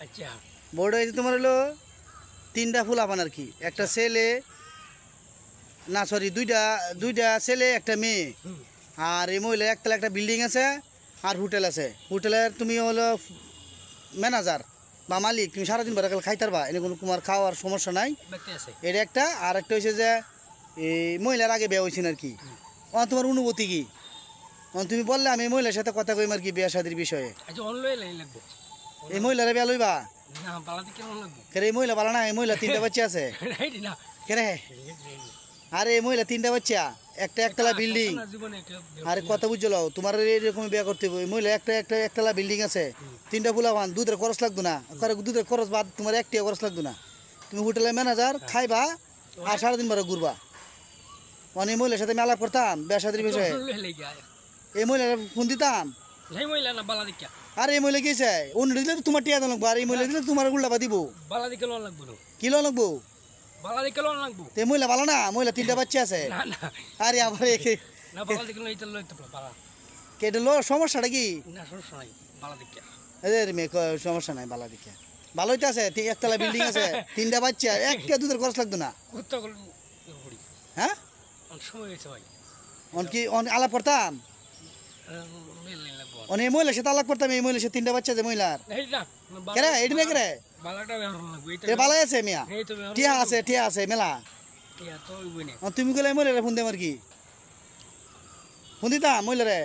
আচ্ছা বড় হয়েছে তোমার হলো তিনটা ফুল আপান আর কি, একটা ছেলে না সরি দুইটা দুইটা ছেলে একটা মেয়ে। আর এই মহিলা একতলা একটা বিল্ডিং আছে আর হোটেল আছে। হোটেলের তুমি হলো ম্যানেজার বা মালিক, তুমি সারাদিন বেড়া খাইতে পারবা, এনে কোনো তোমার খাওয়ার সমস্যা নাই। এটা একটা। আর একটা হয়েছে যে এই মহিলার আগে বিয়ে হয়েছেন আর কি। তোমার অনুভূতি কি? তুমি বললে আমি মহিলার সাথে কথা কইম আর কি বিয়ে শাদির বিষয়ে। এই মহিলারে বিয়া লইবা? এই মহিলা বালা না, এই মহিলা তিনটা বাচ্চা আছে। কেরে আরে এই মহিলা তিনটা বাচ্চা, একটা একতলা বিল্ডিং। আরে কথা বুঝলো, তোমার এরকম বিয়া করতে হবে। মহিলা একতলা বিল্ডিং আছে, তিনটা ফুলাবান, দুধের খরচ লাগতো না। দুধের খরচ বাদ তোমার একটিয়া খরচ লাগতো না। তুমি হোটেলের ম্যানেজার, খাইবা আর সারাদিন বারে ঘুরবা। অনেক মহিলার সাথে আমি আলাপ করতাম বিয়া শাদির বিষয়ে। এই মহিলার ফোন দিতাম। আর এই মহিলা গেছে অন্য দিলে তোমার টিয়া তো লাগবো, আর এই মহিলা দিলে তোমার উল্টা দিব। কি লো লাগবো? এই মহিলা ভালো না? মহিলা তিনটা বাচ্চা আছে। আরে আবার কেটে লো, সমস্যাটা কি? সমস্যা নাই, বালা দিকে ভালো হইতে আছে। একতলা বিল্ডিং আছে, তিনটা বাচ্চা, একটা দুধের খরচ লাগতো না। হ্যাঁ কি আলাপ করতাম? অনেক মহিলার সাথে আলাপ করতাম। এই মহিলার সাথে তিনটা বাচ্চা আছে মহিলার। কেরে এটি না কেরে ভালো আছে মিয়া, টিয়া আছে মেলা। তুমি গেলে মহিলারে ফোন দেম আর কি, ফোন দিতাম মহিলারে।